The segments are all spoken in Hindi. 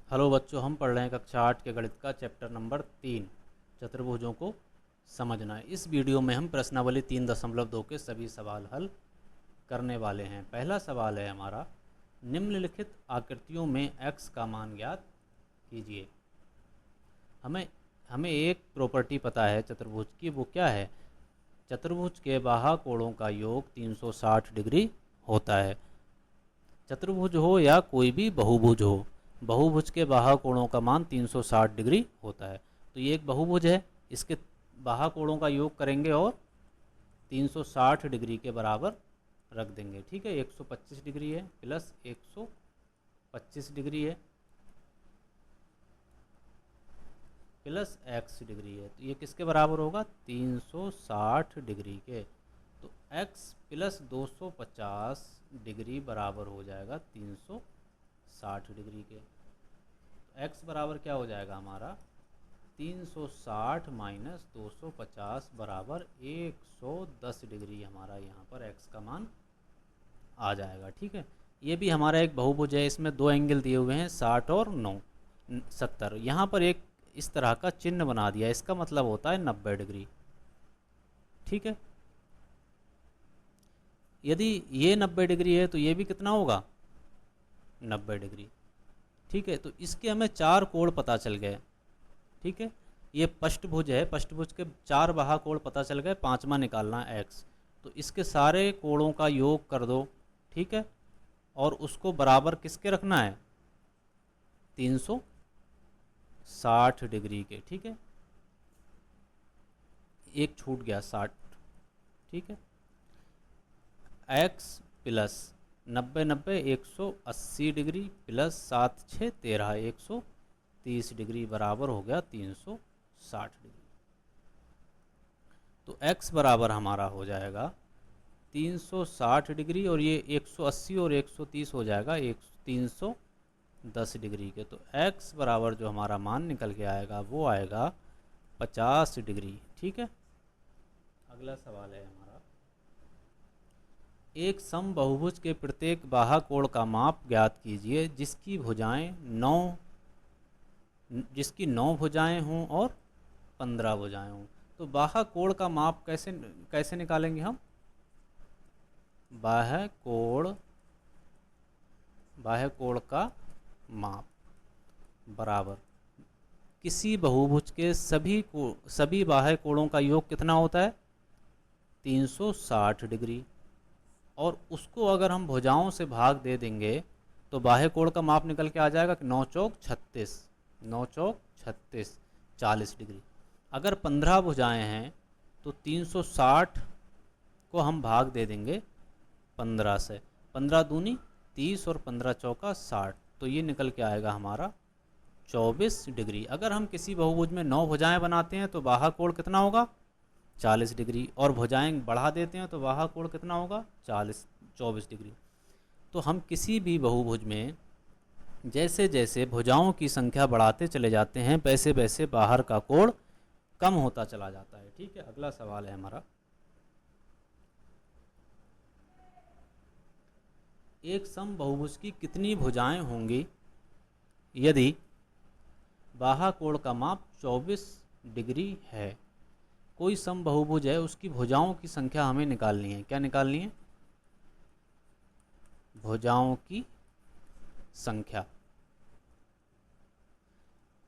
हेलो बच्चों, हम पढ़ रहे हैं कक्षा 8 के गणित का चैप्टर नंबर 3 चतुर्भुजों को समझना है। इस वीडियो में हम प्रश्नावली 3.2 के सभी सवाल हल करने वाले हैं। पहला सवाल है हमारा, निम्नलिखित आकृतियों में x का मान ज्ञात कीजिए। हमें एक प्रॉपर्टी पता है चतुर्भुज की, वो क्या है? चतुर्भुज के बाह्य कोणों का योग 360 डिग्री होता है। चतुर्भुज हो या कोई भी बहुभुज हो, बहुभुज के बाह्य कोणों का मान 360 डिग्री होता है। तो ये एक बहुभुज है, इसके बाह्य कोणों का योग करेंगे और 360 डिग्री के बराबर रख देंगे। ठीक है, 125 डिग्री है प्लस 125 डिग्री है प्लस x डिग्री है, तो ये किसके बराबर होगा? 360 डिग्री के। तो x प्लस 250 डिग्री बराबर हो जाएगा 360 डिग्री के। तो x बराबर क्या हो जाएगा हमारा? 360 माइनस 250 बराबर 110 डिग्री हमारा यहाँ पर x का मान आ जाएगा। ठीक है, ये भी हमारा एक बहुभुज है, इसमें दो एंगल दिए हुए हैं 60 और 70। यहाँ पर एक इस तरह का चिन्ह बना दिया, इसका मतलब होता है 90 डिग्री। ठीक है, यदि ये 90 डिग्री है तो ये भी कितना होगा? 90 डिग्री। ठीक है, तो इसके हमें चार कोण पता चल गए। ठीक है, ये पष्टभुज है, पष्टभुज के चार बाह्य कोण पता चल गए, पांचवा निकालना है x। तो इसके सारे कोणों का योग कर दो। ठीक है, और उसको बराबर किसके रखना है? 360 डिग्री के। ठीक है, एक छूट गया 60। ठीक है, x plus 90 90 180 degree plus 7 6 13 130 degree बराबर हो गया 360 डिग्री। तो x बराबर हमारा हो जाएगा 360 डिग्री और ये 180 और 130 हो जाएगा 310 डिग्री के। तो x बराबर जो हमारा मान निकल के आएगा वो आएगा 50 डिग्री। ठीक है, अगला सवाल है हमारा, एक समबाहुभुज के प्रत्येक बाह्य कोण का माप ज्ञात कीजिए जिसकी 9 भुजाएं हों और 15 भुजाएं हों। तो बाह्य कोण का माप कैसे निकालेंगे हम? बाह्य कोण का माप बराबर किसी बहुभुज के सभी बाह्य कोणों का योग कितना होता है? 360 डिग्री। और उसको अगर हम भुजाओं से भाग दे देंगे तो बाह्य कोण का माप निकल के आ जाएगा कि 9 चौक 36, 9 चौक 36 40 डिग्री। अगर 15 भुजाएं हैं तो 360 को हम भाग दे देंगे 15 से, 15 दूनी 30 और 15 चौका 60, तो ये निकल के आएगा हमारा 24 डिग्री। अगर हम किसी बहुभुज में 9 भुजाएं बनाते हैं तो बाह्य कोण कितना होगा? 40 डिग्री, और भुजाएं बढ़ा देते हैं तो बाह्य कोण कितना होगा? 24 डिग्री। तो हम किसी भी बहुभुज में जैसे जैसे भुजाओं की संख्या बढ़ाते चले जाते हैं वैसे वैसे बाहर का कोण कम होता चला जाता है। ठीक है, अगला सवाल है हमारा, एक समबाहुभुज की कितनी भुजाएं होंगी यदि बाह्य कोण का माप 24 डिग्री है? कोई समबाहुभुज है, उसकी भुजाओं की संख्या हमें निकालनी है। क्या निकालनी है? भुजाओं की संख्या।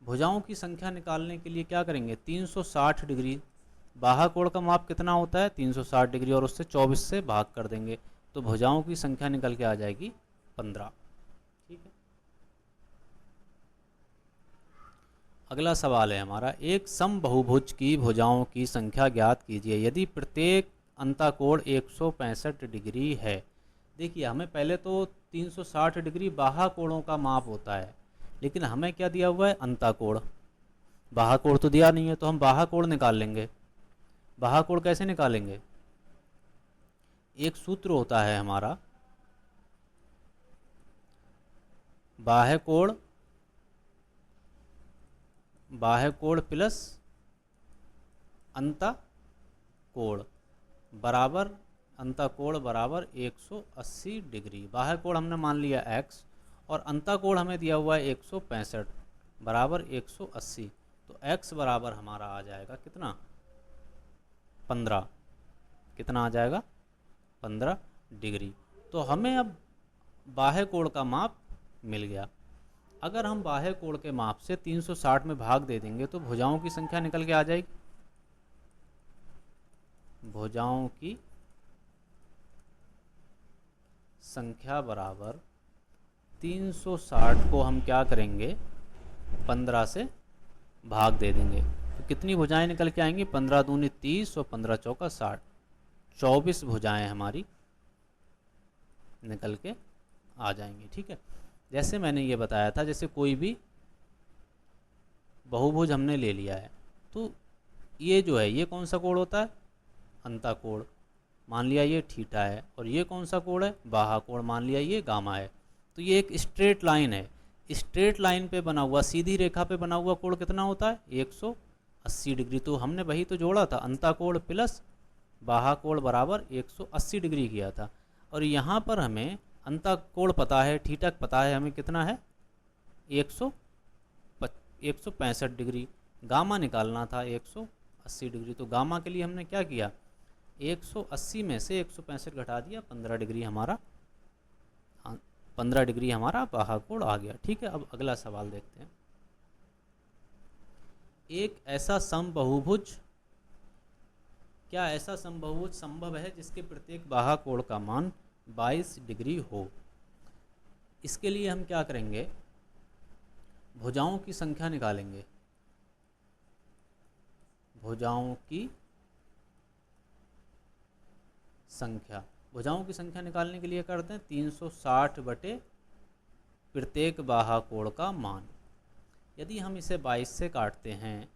भुजाओं की संख्या निकालने के लिए क्या करेंगे? 360 डिग्री, बाह्य कोण का माप कितना होता है? 360 डिग्री, और उससे 24 से भाग कर देंगे तो भुजाओं की संख्या निकल के आ जाएगी 15। ठीक है, अगला सवाल है हमारा, एक समबाहुभुज की भुजाओं की संख्या ज्ञात कीजिए यदि प्रत्येक अंतःकोण 165 डिग्री है। देखिए, हमें पहले तो 360 डिग्री बाह्य कोणों का माप होता है, लेकिन हमें क्या दिया हुआ है? अंतःकोण। बाह्य कोण तो दिया नहीं है, तो हम बाह्य कोण निकाल लेंगे। बाह्य कोण कैसे निकालेंगे? एक सूत्र होता है हमारा, बाह्य कोण प्लस अंतःकोण बराबर 180 डिग्री। बाह्य कोण हमने मान लिया x और अंताकोण हमें दिया हुआ है 165 बराबर 180। तो x बराबर हमारा आ जाएगा कितना, 15। कितना आ जाएगा, 15 डिग्री। तो हमें अब बाह्य कोण का माप मिल गया। अगर हम बाह्य कोण के माप से 360 में भाग दे देंगे तो भुजाओं की संख्या निकल के आ जाएगी। भुजाओं की संख्या बराबर 360 को हम क्या करेंगे, 15 से भाग दे देंगे तो कितनी भुजाएं निकल के आएंगी, 15 दूनी 30 और 15 चौका 60, 24 भुजाएं हमारी निकल के आ जाएंगी। ठीक है, जैसे मैंने ये बताया था, जैसे कोई भी बहुभुज हमने ले लिया है तो ये जो है ये कौन सा कोण होता है, अंताकोण। मान लिया ये थीटा है, और ये कौन सा कोण है, बाह्य कोण, मान लिया ये गामा है। तो ये एक स्ट्रेट लाइन है, स्ट्रेट लाइन पे बना हुआ, सीधी रेखा पे बना हुआ कोण कितना होता है, 180 डिग्री। तो हमने वही तो जोड़ा था, अंताकोण प्लस बाह्य कोण बराबर 180 डिग्री किया था। और यहाँ पर हमें अंताकोण पता है, थीटा पता है, हमें कितना है 165 डिग्री। गामा निकालना था 180 डिग्री। तो गामा के लिए हमने क्या किया, 180 में से 165 घटा दिया, 15 डिग्री हमारा, 15 डिग्री हमारा बाह्य कोण आ गया। ठीक है, अब अगला सवाल देखते हैं। एक ऐसा समबाहुभुज, क्या ऐसा समबाहुभुज संभव है जिसके प्रत्येक बाह्य कोण का मान 22 डिग्री हो। इसके लिए हम क्या करेंगे, भुजाओं की संख्या निकालेंगे। भुजाओं की संख्या, भुजाओं की संख्या निकालने के लिए करते हैं 360 बटे प्रत्येक बाह्य कोण का मान। यदि हम इसे 22 से काटते हैं,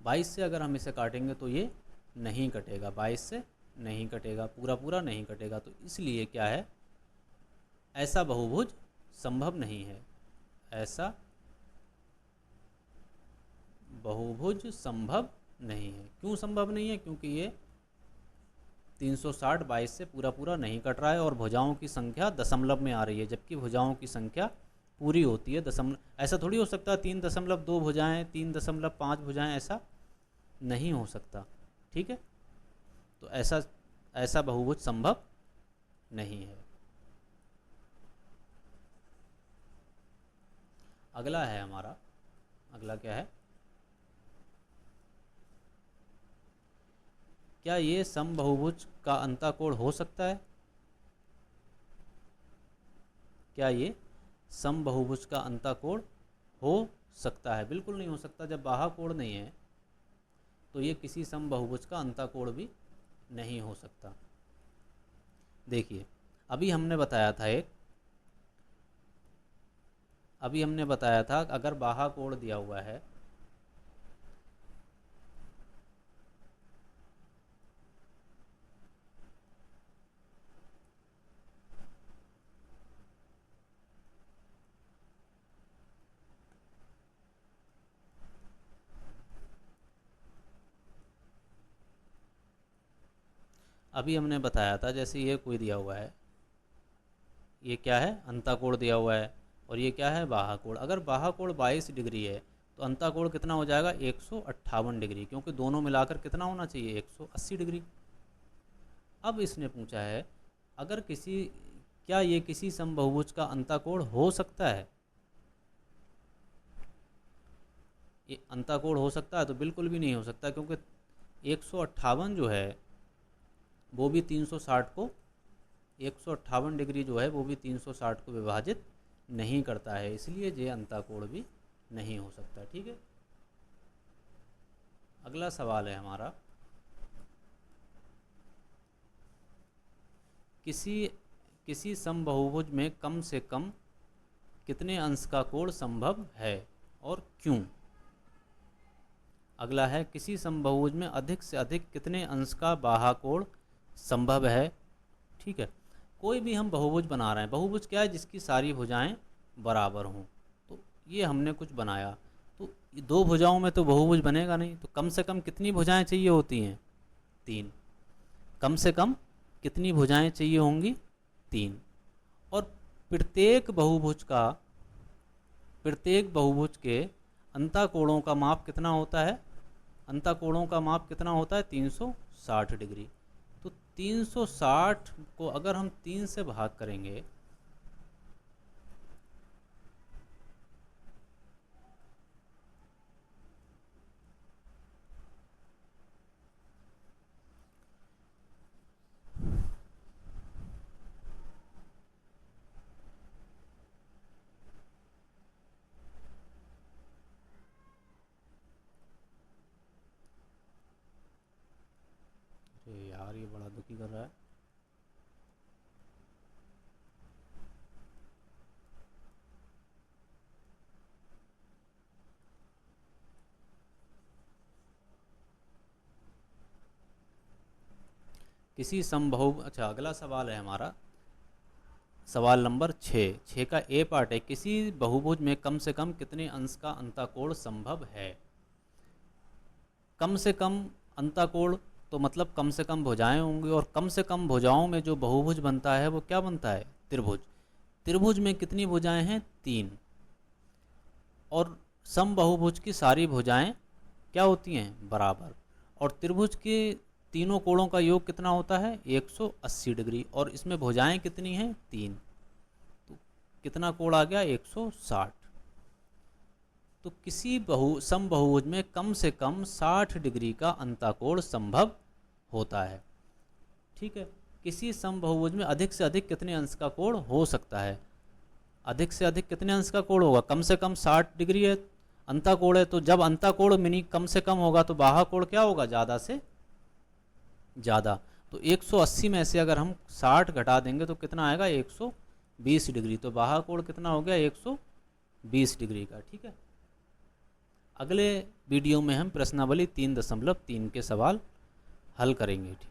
22 से अगर हम इसे काटेंगे तो ये नहीं कटेगा, 22 से नहीं कटेगा, पूरा पूरा नहीं कटेगा। तो इसलिए क्या है, ऐसा बहुभुज संभव नहीं है। ऐसा बहुभुज संभव नहीं है। क्यों संभव नहीं है, क्योंकि ये 360 22 से पूरा पूरा नहीं कट रहा है और भुजाओं की संख्या दशमलव में आ रही है, जबकि भुजाओं की संख्या पूरी होती है दशमलव। ऐसा थोड़ी हो सकता 3.2 भुजाएं, 3.5 भुजाएं, ऐसा नहीं हो सकता। ठीक है, तो ऐसा बहुभुज संभव नहीं है। अगला है हमारा, अगला क्या है, क्या ये समबाहुभुज का अंताकोण हो सकता है। क्या ये समबाहुभुज का अंताकोण हो सकता है। बिल्कुल नहीं हो सकता। जब बाह्य कोण नहीं है तो ये किसी समबाहुभुज का अंताकोण भी नहीं हो सकता। देखिए, अभी हमने बताया था अगर बाह्य कोण दिया हुआ है, अभी हमने बताया था जैसे ये कोई दिया हुआ है, ये क्या है, अंताकोण दिया हुआ है, और ये क्या है, बाह्य कोण। अगर बाह्य कोण 22 डिग्री है तो अंताकोण कितना हो जाएगा, 158 डिग्री, क्योंकि दोनों मिलाकर कितना होना चाहिए, 180 डिग्री। अब इसने पूछा है अगर क्या ये किसी समबाहुभुज का अंताकोण हो सकता है। ये अंताकोण हो सकता है, तो बिल्कुल भी नहीं हो सकता, क्योंकि 158 जो है वो भी 360 को, 158 डिग्री जो है वो भी 360 को विभाजित नहीं करता है, इसलिए ये अंताकोण भी नहीं हो सकता। ठीक है, अगला सवाल है हमारा, किसी समबाहुभुज में कम से कम कितने अंश का कोण संभव है और क्यों। अगला है, किसी समबाहुभुज में अधिक से अधिक कितने अंश का बाह्य कोण संभव है। ठीक है, कोई भी हम बहुभुज बना रहे हैं, बहुभुज क्या है, जिसकी सारी भुजाएं बराबर हों। तो ये हमने कुछ बनाया, तो दो भुजाओं में तो बहुभुज बनेगा नहीं, तो कम से कम कितनी भुजाएं चाहिए होती हैं, 3। कम से कम कितनी भुजाएं चाहिए होंगी, 3। और प्रत्येक बहुभुज के अंतःकोणों का माप कितना होता है? अंतःकोणों का माप कितना होता है? 360 डिग्री। तो 360 को अगर हम 3 से भाग करेंगे यार, ये बड़ा दुखी कर रहा है। किसी समबहु अच्छा, अगला सवाल है हमारा सवाल नंबर 6 का ए पार्ट है, किसी बहुभुज में कम से कम कितने अंश का अंतःकोण संभव है? कम से कम अंतःकोण तो मतलब कम से कम भुजाएं होंगी, और कम से कम भुजाओं में जो बहुभुज बनता है वो क्या बनता है? त्रिभुज। त्रिभुज में कितनी भुजाएं हैं? 3। और समबहुभुज की सारी भुजाएं क्या होती हैं? बराबर। और त्रिभुज के तीनों कोणों का योग कितना होता है? 180 डिग्री। और इसमें भुजाएं कितनी हैं? 3। तो कितना कोण आ गया? 160। तो किसी समबहुभुज में कम से कम 60 डिग्री का अंतःकोण संभव होता है। ठीक है। किसी समबहुभुज में अधिक से अधिक कितने अंश का कोण हो सकता है? अधिक से अधिक कितने अंश का कोण होगा? कम से कम 60 डिग्री है, अंतःकोण है। तो जब अंतःकोण मिनी कम से कम होगा तो बाह्य कोण क्या होगा? ज़्यादा से ज़्यादा। तो 180 में से अगर हम 60 घटा देंगे तो कितना आएगा? 120 डिग्री। तो बाह्य कोण कितना हो गया? 120 डिग्री का। ठीक है। अगले वीडियो में हम प्रश्नावली 3.3 के सवाल हल करेंगे। ठीक।